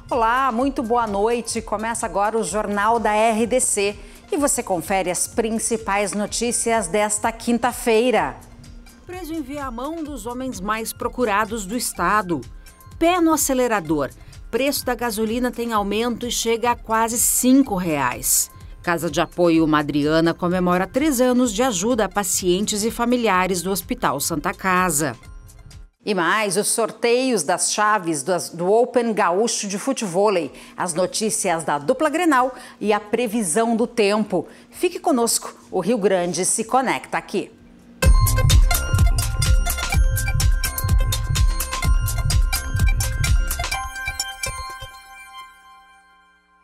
Olá, muito boa noite. Começa agora o Jornal da RDC e você confere as principais notícias desta quinta-feira. Preso em Viamão, um dos homens mais procurados do estado. Pé no acelerador. Preço da gasolina tem aumento e chega a quase R$5. Casa de Apoio Madriana comemora 3 anos de ajuda a pacientes e familiares do Hospital Santa Casa. E mais, os sorteios das chaves do Open Gaúcho de Futevôlei, as notícias da dupla Grenal e a previsão do tempo. Fique conosco, o Rio Grande se conecta aqui.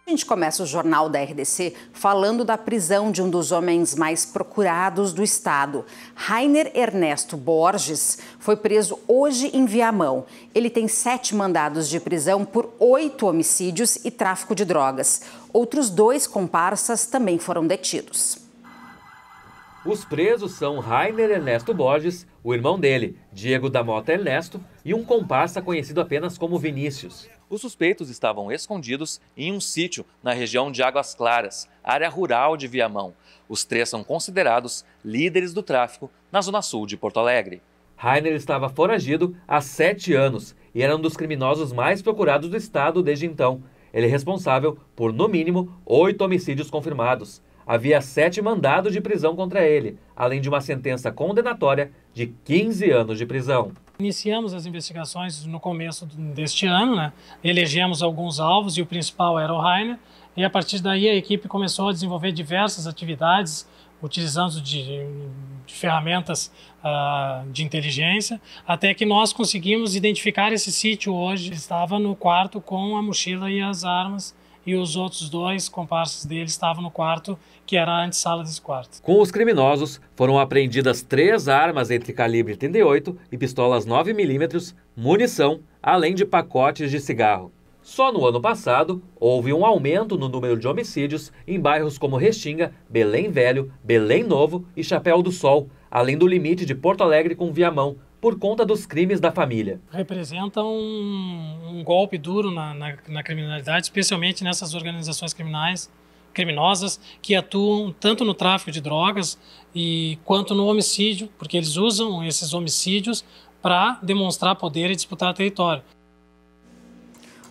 A gente começa o Jornal da RDC falando da prisão de um dos homens mais procurados do estado. Rainer Ernesto Borges foi preso hoje em Viamão. Ele tem 7 mandados de prisão por 8 homicídios e tráfico de drogas. Outros 2 comparsas também foram detidos. Os presos são Rainer Ernesto Borges, o irmão dele, Diego da Mota Ernesto, e um comparsa conhecido apenas como Vinícius. Os suspeitos estavam escondidos em um sítio na região de Águas Claras, área rural de Viamão. Os 3 são considerados líderes do tráfico na zona sul de Porto Alegre. Rainer estava foragido há 7 anos e era um dos criminosos mais procurados do estado desde então. Ele é responsável por, no mínimo, 8 homicídios confirmados. Havia 7 mandados de prisão contra ele, além de uma sentença condenatória de 15 anos de prisão. Iniciamos as investigações no começo deste ano, né? Elegemos alguns alvos e o principal era o Rainer. E a partir daí a equipe começou a desenvolver diversas atividades, utilizando de ferramentas de inteligência, até que nós conseguimos identificar esse sítio hoje. Ele estava no quarto com a mochila e as armas, e os outros 2 comparsas dele estavam no quarto, que era a antessala desse quarto. Com os criminosos, foram apreendidas 3 armas entre calibre 38 e pistolas 9mm, munição, além de pacotes de cigarro. Só no ano passado, houve um aumento no número de homicídios em bairros como Restinga, Belém Velho, Belém Novo e Chapéu do Sol, além do limite de Porto Alegre com Viamão, por conta dos crimes da família. Representa um golpe duro na criminalidade, especialmente nessas organizações criminosas que atuam tanto no tráfico de drogas quanto no homicídio, porque eles usam esses homicídios para demonstrar poder e disputar território.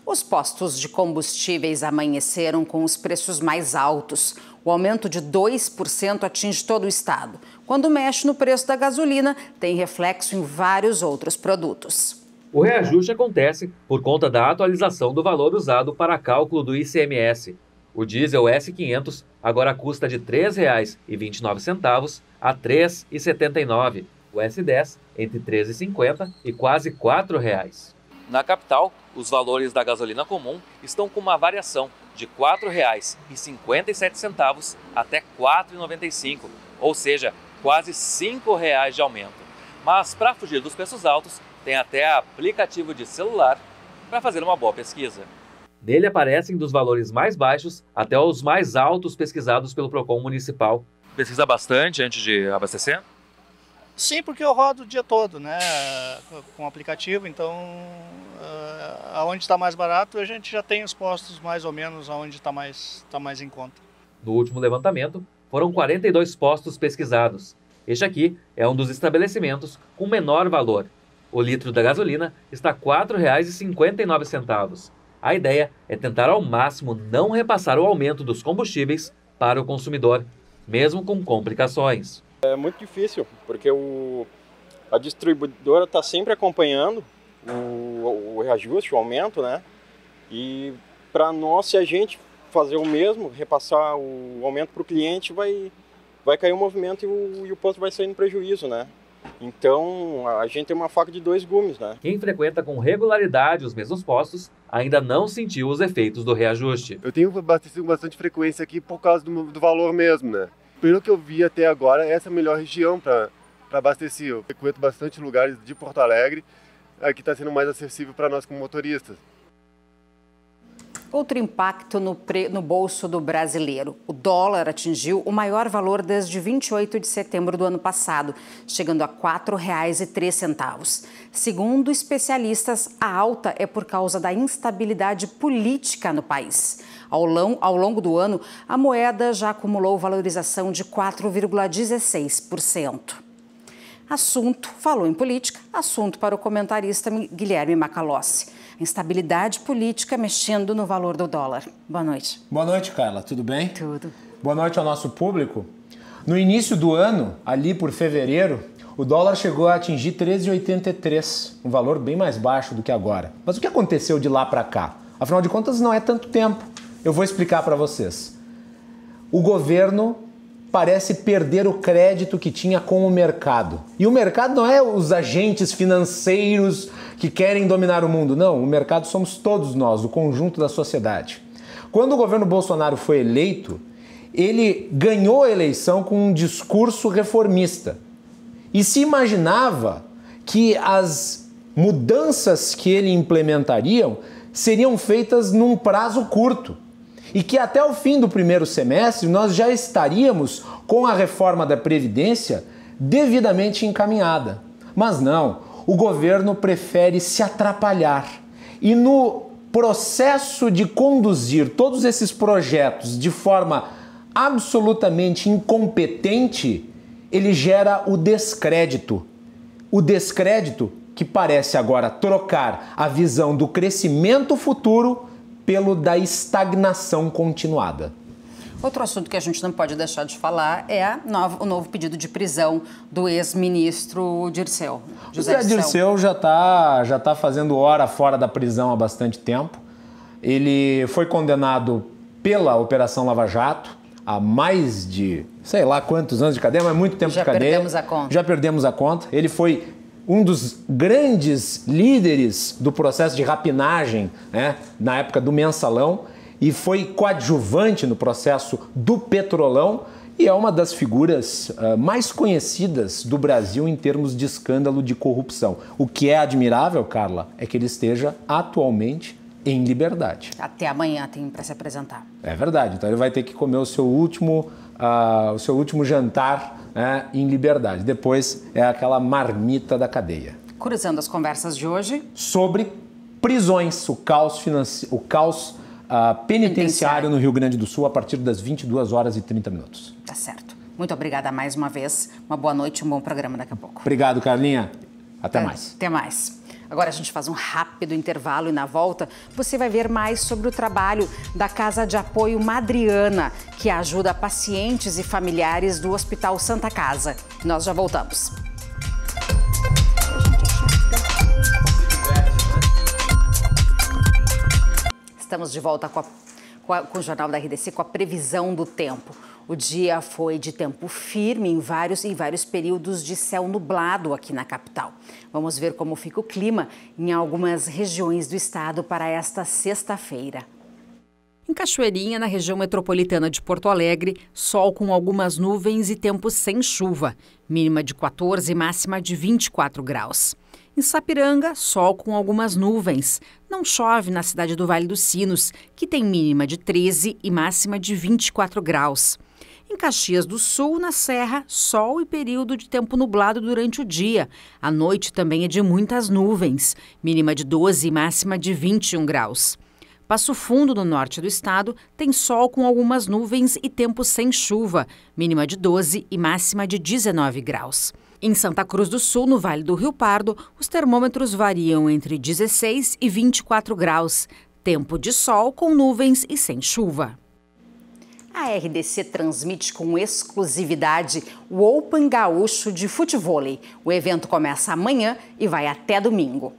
Os postos de combustíveis amanheceram com os preços mais altos. O aumento de 2% atinge todo o estado. Quando mexe no preço da gasolina, tem reflexo em vários outros produtos. O reajuste acontece por conta da atualização do valor usado para cálculo do ICMS. O diesel S500 agora custa de R$ 3,29 a R$ 3,79. O S10 entre R$ 13,50 e quase R$ 4,00. Na capital, os valores da gasolina comum estão com uma variação de R$ 4,57 até R$ 4,95, ou seja, quase R$ 5,00 de aumento. Mas para fugir dos preços altos, tem até aplicativo de celular para fazer uma boa pesquisa. Nele aparecem dos valores mais baixos até os mais altos pesquisados pelo Procon Municipal. Pesquisa bastante antes de abastecer? Sim, porque eu rodo o dia todo, né, com o aplicativo, então aonde está mais barato a gente já tem os postos mais ou menos aonde está mais em conta. No último levantamento, foram 42 postos pesquisados. Este aqui é um dos estabelecimentos com menor valor. O litro da gasolina está R$ 4,59. A ideia é tentar ao máximo não repassar o aumento dos combustíveis para o consumidor, mesmo com complicações. É muito difícil, porque a distribuidora está sempre acompanhando o reajuste, o aumento, né? E para nós, se a gente fazer o mesmo, repassar o aumento para o cliente, vai cair o movimento e o posto vai sair no prejuízo, né? Então, a gente tem uma faca de 2 gumes, né? Quem frequenta com regularidade os mesmos postos ainda não sentiu os efeitos do reajuste. Eu tenho abastecido com bastante frequência aqui por causa do valor mesmo, né? Pelo que eu vi até agora, essa é a melhor região para abastecer. Eu frequento bastante lugares de Porto Alegre, aqui está sendo mais acessível para nós como motoristas. Outro impacto no bolso do brasileiro. O dólar atingiu o maior valor desde 28 de setembro do ano passado, chegando a R$ 4,03. Segundo especialistas, a alta é por causa da instabilidade política no país. Ao longo do ano, a moeda já acumulou valorização de 4,16%. Falou em política, assunto para o comentarista Guilherme Macalossi. Instabilidade política mexendo no valor do dólar. Boa noite. Boa noite, Carla. Tudo bem? Tudo. Boa noite ao nosso público. No início do ano, ali por fevereiro, o dólar chegou a atingir 13,83, um valor bem mais baixo do que agora. Mas o que aconteceu de lá para cá? Afinal de contas, não é tanto tempo. Eu vou explicar para vocês. O governo parece perder o crédito que tinha com o mercado. E o mercado não é os agentes financeiros que querem dominar o mundo, não. O mercado somos todos nós, o conjunto da sociedade. Quando o governo Bolsonaro foi eleito, ele ganhou a eleição com um discurso reformista. E se imaginava que as mudanças que ele implementaria seriam feitas num prazo curto. E que até o fim do primeiro semestre nós já estaríamos com a reforma da Previdência devidamente encaminhada. Mas não, o governo prefere se atrapalhar. E no processo de conduzir todos esses projetos de forma absolutamente incompetente, ele gera o descrédito. O descrédito que parece agora trocar a visão do crescimento futuro pelo da estagnação continuada. Outro assunto que a gente não pode deixar de falar é o novo pedido de prisão do ex-ministro Dirceu. José Dirceu já tá fazendo hora fora da prisão há bastante tempo. Ele foi condenado pela Operação Lava Jato a mais de, sei lá quantos anos de cadeia, mas muito tempo de cadeia. Já perdemos a conta. Já perdemos a conta. Ele foi um dos grandes líderes do processo de rapinagem, né, na época do Mensalão, e foi coadjuvante no processo do Petrolão e é uma das figuras mais conhecidas do Brasil em termos de escândalo de corrupção. O que é admirável, Carla, é que ele esteja atualmente em liberdade. Até amanhã tem para se apresentar. É verdade, então ele vai ter que comer o seu último jantar, né, em liberdade. Depois é aquela marmita da cadeia. Cruzando as conversas de hoje. Sobre prisões, o caos penitenciário no Rio Grande do Sul a partir das 22h30. Tá certo. Muito obrigada mais uma vez. Uma boa noite e um bom programa daqui a pouco. Obrigado, Carlinha. Até mais. Até mais. Agora a gente faz um rápido intervalo e na volta você vai ver mais sobre o trabalho da Casa de Apoio Madriana, que ajuda pacientes e familiares do Hospital Santa Casa. Nós já voltamos. Estamos de volta com o Jornal da RDC com a previsão do tempo. O dia foi de tempo firme em vários períodos de céu nublado aqui na capital. Vamos ver como fica o clima em algumas regiões do estado para esta sexta-feira. Em Cachoeirinha, na região metropolitana de Porto Alegre, sol com algumas nuvens e tempo sem chuva. Mínima de 14 e máxima de 24 graus. Em Sapiranga, sol com algumas nuvens. Não chove na cidade do Vale dos Sinos, que tem mínima de 13 e máxima de 24 graus. Em Caxias do Sul, na Serra, sol e período de tempo nublado durante o dia. A noite também é de muitas nuvens, mínima de 12 e máxima de 21 graus. Passo Fundo, no norte do estado, tem sol com algumas nuvens e tempo sem chuva, mínima de 12 e máxima de 19 graus. Em Santa Cruz do Sul, no Vale do Rio Pardo, os termômetros variam entre 16 e 24 graus. Tempo de sol com nuvens e sem chuva. A RDC transmite com exclusividade o Open Gaúcho de Futevôlei. O evento começa amanhã e vai até domingo.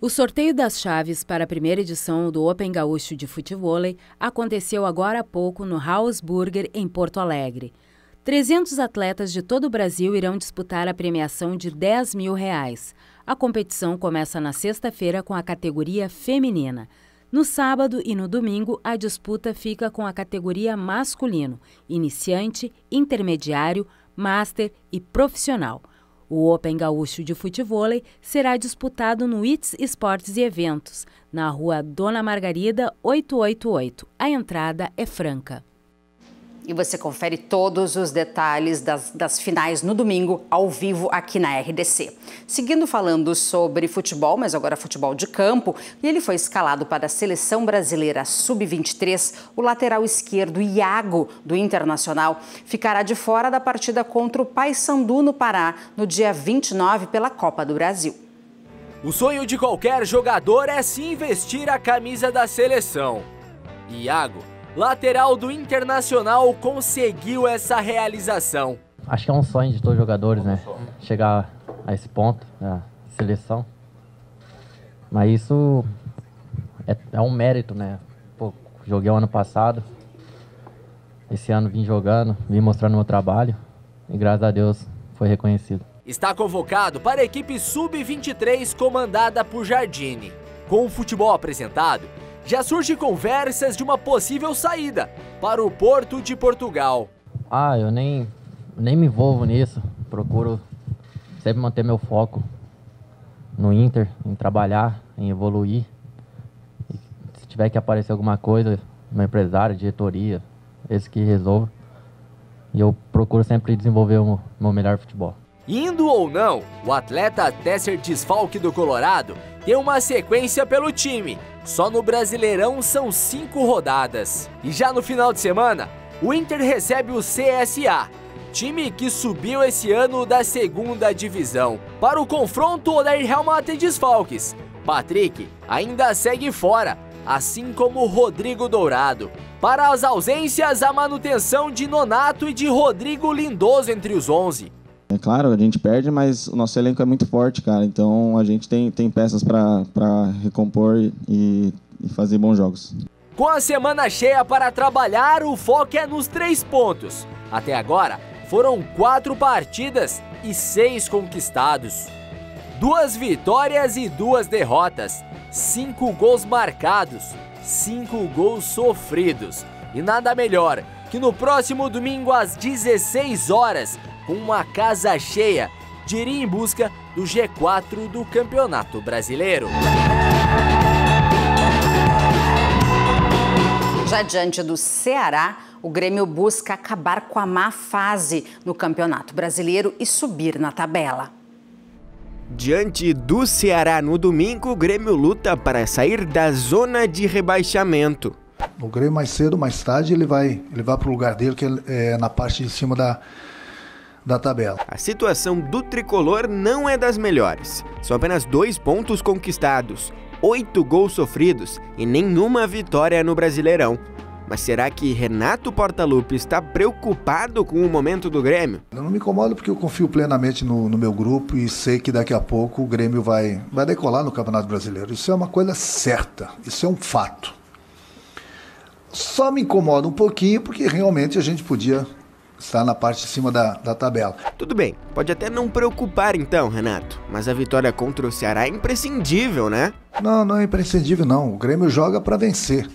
O sorteio das chaves para a primeira edição do Open Gaúcho de Futevôlei aconteceu agora há pouco no House Burger, em Porto Alegre. 300 atletas de todo o Brasil irão disputar a premiação de R$10 mil. A competição começa na sexta-feira com a categoria feminina. No sábado e no domingo, a disputa fica com a categoria masculino, iniciante, intermediário, master e profissional. O Open Gaúcho de Futevôlei será disputado no ITS Esportes e Eventos, na rua Dona Margarida 888. A entrada é franca. E você confere todos os detalhes das finais no domingo, ao vivo, aqui na RDC. Seguindo falando sobre futebol, mas agora futebol de campo, e ele foi escalado para a Seleção Brasileira Sub-23, o lateral esquerdo Iago, do Internacional, ficará de fora da partida contra o Paysandu no Pará, no dia 29, pela Copa do Brasil. O sonho de qualquer jogador é sim vestir a camisa da seleção. Iago, lateral do Internacional, conseguiu essa realização. Acho que é um sonho de todos os jogadores, né? Chegar a esse ponto da seleção. Mas isso é um mérito, né? Pô, joguei o ano passado. Esse ano vim jogando, vim mostrando meu trabalho. E graças a Deus foi reconhecido. Está convocado para a equipe Sub-23 comandada por Jardine. Com o futebol apresentado, já surgem conversas de uma possível saída para o Porto de Portugal. Eu nem me envolvo nisso. Procuro sempre manter meu foco no Inter, em trabalhar, em evoluir. E se tiver que aparecer alguma coisa, meu empresário, diretoria, esse que resolve. E eu procuro sempre desenvolver o meu melhor futebol. Indo ou não, o atleta até ser desfalque do Colorado tem uma sequência pelo time. Só no Brasileirão são 5 rodadas. E já no final de semana, o Inter recebe o CSA, time que subiu esse ano da 2ª divisão. Para o confronto, o Odair Helma tem desfalques. Patrick ainda segue fora, assim como Rodrigo Dourado. Para as ausências, a manutenção de Nonato e de Rodrigo Lindoso entre os 11. É claro, a gente perde, mas o nosso elenco é muito forte, cara. Então a gente tem peças para recompor e fazer bons jogos. Com a semana cheia para trabalhar, o foco é nos 3 pontos. Até agora, foram 4 partidas e 6 conquistados. 2 vitórias e 2 derrotas. 5 gols marcados, 5 gols sofridos. E nada melhor que no próximo domingo às 16 horas, com uma casa cheia, de ir em busca do G4 do Campeonato Brasileiro. Já diante do Ceará, o Grêmio busca acabar com a má fase no Campeonato Brasileiro e subir na tabela. Diante do Ceará no domingo, o Grêmio luta para sair da zona de rebaixamento. O Grêmio mais cedo, mais tarde, ele vai para o lugar dele, que é na parte de cima da tabela. A situação do tricolor não é das melhores. São apenas 2 pontos conquistados, 8 gols sofridos e nenhuma vitória no Brasileirão. Mas será que Renato Portaluppi está preocupado com o momento do Grêmio? Eu não me incomodo porque eu confio plenamente no meu grupo e sei que daqui a pouco o Grêmio vai decolar no Campeonato Brasileiro. Isso é uma coisa certa, isso é um fato. Só me incomoda um pouquinho porque realmente a gente podia estar na parte de cima da tabela. Tudo bem, pode até não preocupar então, Renato, mas a vitória contra o Ceará é imprescindível, né? Não é imprescindível não, o Grêmio joga para vencer,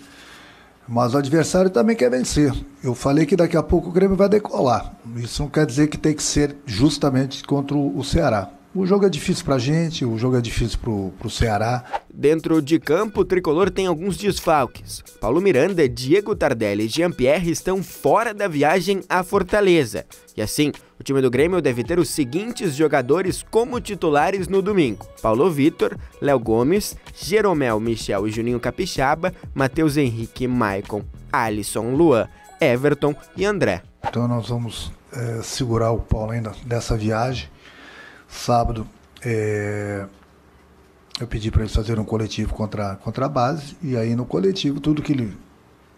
mas o adversário também quer vencer. Eu falei que daqui a pouco o Grêmio vai decolar, isso não quer dizer que tem que ser justamente contra o Ceará. O jogo é difícil pra gente, o jogo é difícil pro Ceará. Dentro de campo, o tricolor tem alguns desfalques. Paulo Miranda, Diego Tardelli e Jean-Pierre estão fora da viagem à Fortaleza. E assim, o time do Grêmio deve ter os seguintes jogadores como titulares no domingo: Paulo Vitor, Léo Gomes, Jeromel, Michel e Juninho Capixaba, Matheus Henrique, Maicon, Alisson, Luan, Everton e André. Então nós vamos segurar o Paulo ainda dessa viagem. Sábado, eu pedi para eles fazerem um coletivo contra a base, e aí no coletivo, tudo que ele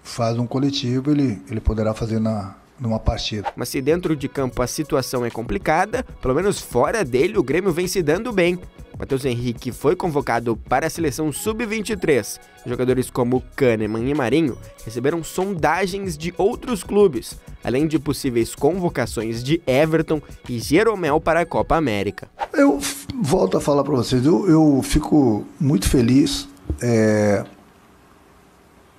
faz no coletivo, ele poderá fazer numa partida. Mas se dentro de campo a situação é complicada, pelo menos fora dele o Grêmio vem se dando bem. Matheus Henrique foi convocado para a seleção Sub-23. Jogadores como Kahneman e Marinho receberam sondagens de outros clubes, além de possíveis convocações de Everton e Jeromel para a Copa América. Eu volto a falar para vocês, eu fico muito feliz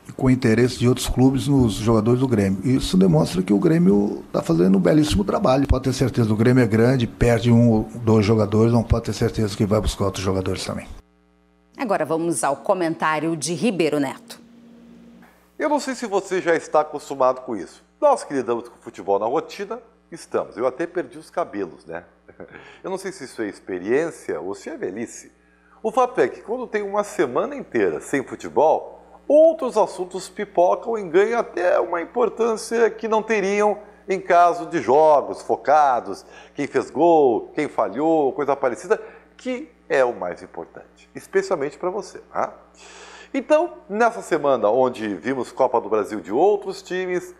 e com o interesse de outros clubes nos jogadores do Grêmio. Isso demonstra que o Grêmio está fazendo um belíssimo trabalho. Pode ter certeza, o Grêmio é grande, perde 1 ou 2 jogadores, não pode ter certeza que vai buscar outros jogadores também. Agora vamos ao comentário de Ribeiro Neto. Eu não sei se você já está acostumado com isso. Nós que lidamos com futebol na rotina, estamos. Eu até perdi os cabelos, né? Eu não sei se isso é experiência ou se é velhice. O fato é que quando tem uma semana inteira sem futebol, outros assuntos pipocam e ganham até uma importância que não teriam em caso de jogos focados, quem fez gol, quem falhou, coisa parecida, que é o mais importante, especialmente para você. Né? Então, nessa semana onde vimos Copa do Brasil de outros times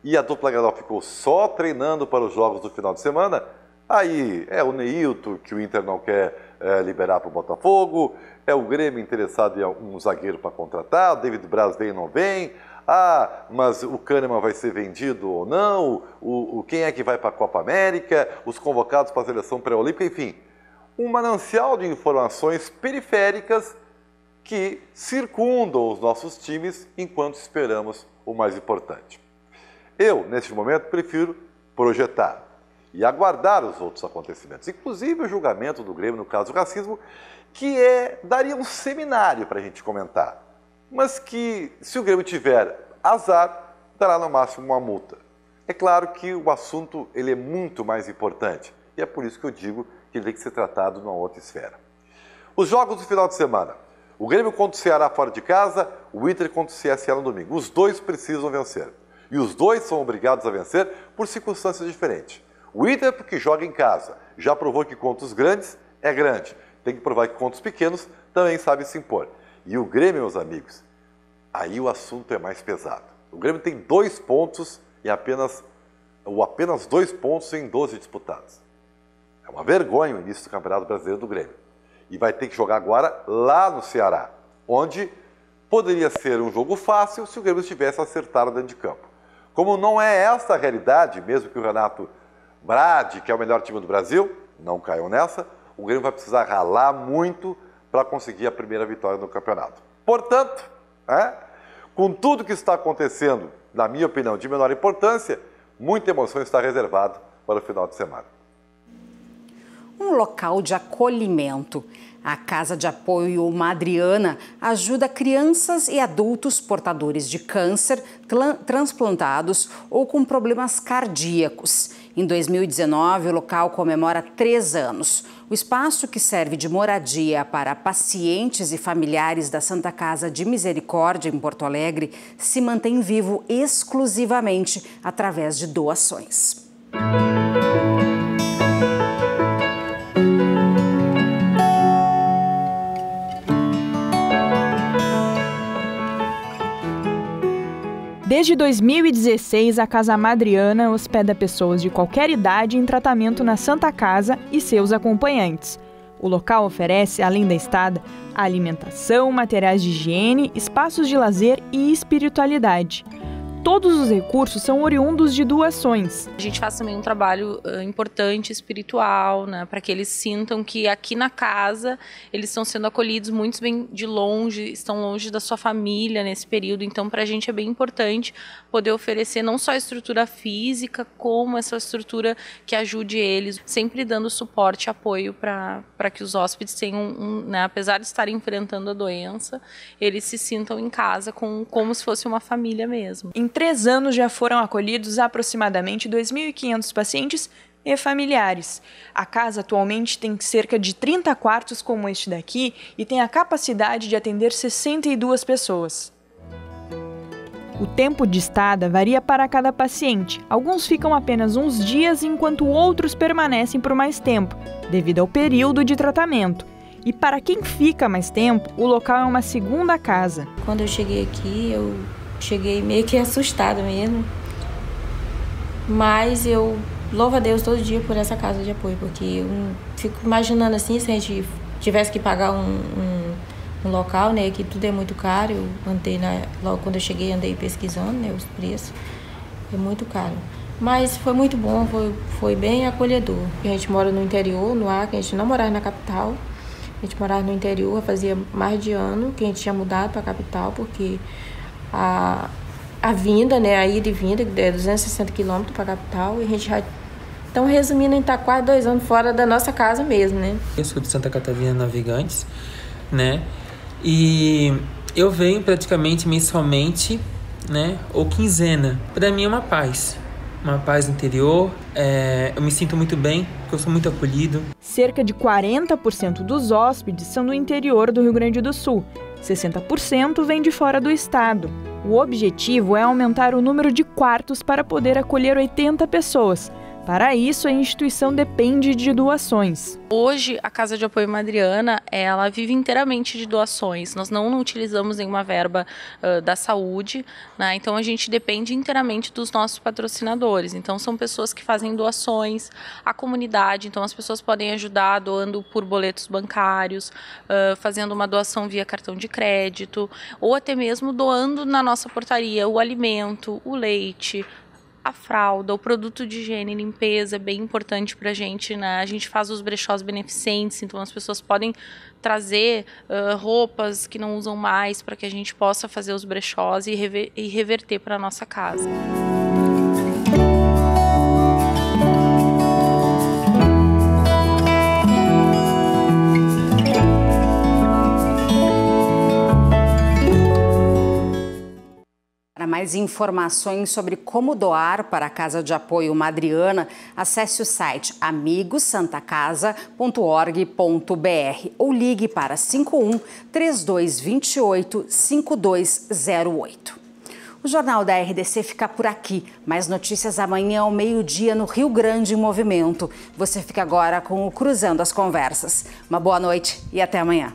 e a dupla Grenal ficou só treinando para os jogos do final de semana, aí é o Neilton que o Inter não quer liberar para o Botafogo, é o Grêmio interessado em um zagueiro para contratar, o David Braz vem e não vem, mas o Kahneman vai ser vendido ou não, quem é que vai para a Copa América, os convocados para a seleção pré-olímpica, enfim, um manancial de informações periféricas que circundam os nossos times enquanto esperamos o mais importante. Eu, neste momento, prefiro projetar e aguardar os outros acontecimentos, inclusive o julgamento do Grêmio no caso do racismo, que daria um seminário para a gente comentar, mas que, se o Grêmio tiver azar, dará no máximo uma multa. É claro que o assunto ele é muito mais importante, e é por isso que eu digo que ele tem que ser tratado numa outra esfera. Os jogos do final de semana. O Grêmio contra o Ceará fora de casa, o Inter contra o CSA no domingo. Os dois precisam vencer. E os dois são obrigados a vencer por circunstâncias diferentes. O Inter, porque joga em casa, já provou que contra os grandes é grande. Tem que provar que contra os pequenos também sabe se impor. E o Grêmio, meus amigos, aí o assunto é mais pesado. O Grêmio tem 2 pontos e apenas 2 pontos em 12 disputados. É uma vergonha o início do Campeonato Brasileiro do Grêmio. E vai ter que jogar agora lá no Ceará, onde poderia ser um jogo fácil se o Grêmio estivesse acertado dentro de campo. Como não é essa a realidade, mesmo que o Renato Brade, que é o melhor time do Brasil, não caiu nessa, o Grêmio vai precisar ralar muito para conseguir a primeira vitória no campeonato. Portanto, com tudo que está acontecendo, na minha opinião, de menor importância, muita emoção está reservada para o final de semana. Um local de acolhimento. A Casa de Apoio Madriana ajuda crianças e adultos portadores de câncer, transplantados ou com problemas cardíacos. Em 2019, o local comemora 3 anos. O espaço, que serve de moradia para pacientes e familiares da Santa Casa de Misericórdia, em Porto Alegre, se mantém vivo exclusivamente através de doações. Desde 2016, a Casa Madriana hospeda pessoas de qualquer idade em tratamento na Santa Casa e seus acompanhantes. O local oferece, além da estada, alimentação, materiais de higiene, espaços de lazer e espiritualidade. Todos os recursos são oriundos de doações. A gente faz também um trabalho importante, espiritual, né, para que eles sintam que aqui na casa eles estão sendo acolhidos muito bem de longe, estão longe da sua família nesse período. Então, para a gente é bem importante poder oferecer não só a estrutura física, como essa estrutura que ajude eles, sempre dando suporte e apoio para que os hóspedes tenham, né, apesar de estarem enfrentando a doença, eles se sintam em casa como se fosse uma família mesmo. Em 3 anos já foram acolhidos aproximadamente 2.500 pacientes e familiares. A casa atualmente tem cerca de 30 quartos como este daqui e tem a capacidade de atender 62 pessoas. O tempo de estada varia para cada paciente. Alguns ficam apenas uns dias, enquanto outros permanecem por mais tempo, devido ao período de tratamento. E para quem fica mais tempo, o local é uma segunda casa. Quando eu cheguei aqui, eu cheguei meio que assustada mesmo, mas eu louvo a Deus todo dia por essa casa de apoio, porque eu fico imaginando assim, se a gente tivesse que pagar um local, né, que tudo é muito caro. Eu andei logo quando eu cheguei, andei pesquisando, né, os preços, é muito caro, mas foi muito bom, foi bem acolhedor. A gente mora no interior, no Acre, a gente não morava na capital, a gente morava no interior, fazia mais de ano que a gente tinha mudado para a capital, porque a vinda, né, a ida e vinda, é 260 quilômetros para a capital, e a gente já... Então, resumindo, a gente está quase 2 anos fora da nossa casa mesmo, né? Eu sou de Santa Catarina Navegantes, né, e eu venho praticamente mensalmente, né, ou quinzena. Para mim é uma paz interior, eu me sinto muito bem, porque eu sou muito acolhido. Cerca de 40% dos hóspedes são do interior do Rio Grande do Sul, 60% vem de fora do estado. O objetivo é aumentar o número de quartos para poder acolher 80 pessoas. Para isso, a instituição depende de doações. Hoje, a Casa de Apoio Madriana, ela vive inteiramente de doações. Nós não utilizamos nenhuma verba da saúde, né? Então a gente depende inteiramente dos nossos patrocinadores. Então são pessoas que fazem doações à comunidade. Então as pessoas podem ajudar doando por boletos bancários, fazendo uma doação via cartão de crédito, ou até mesmo doando na nossa portaria o alimento, o leite, a fralda, o produto de higiene e limpeza é bem importante para a gente, né? A gente faz os brechós beneficentes, então as pessoas podem trazer roupas que não usam mais para que a gente possa fazer os brechós e reverter para a nossa casa. Para mais informações sobre como doar para a Casa de Apoio Madriana, acesse o site amigosantacasa.org.br ou ligue para 51 3228 5208. O Jornal da RDC fica por aqui. Mais notícias amanhã ao meio-dia no Rio Grande em Movimento. Você fica agora com o Cruzando as Conversas. Uma boa noite e até amanhã.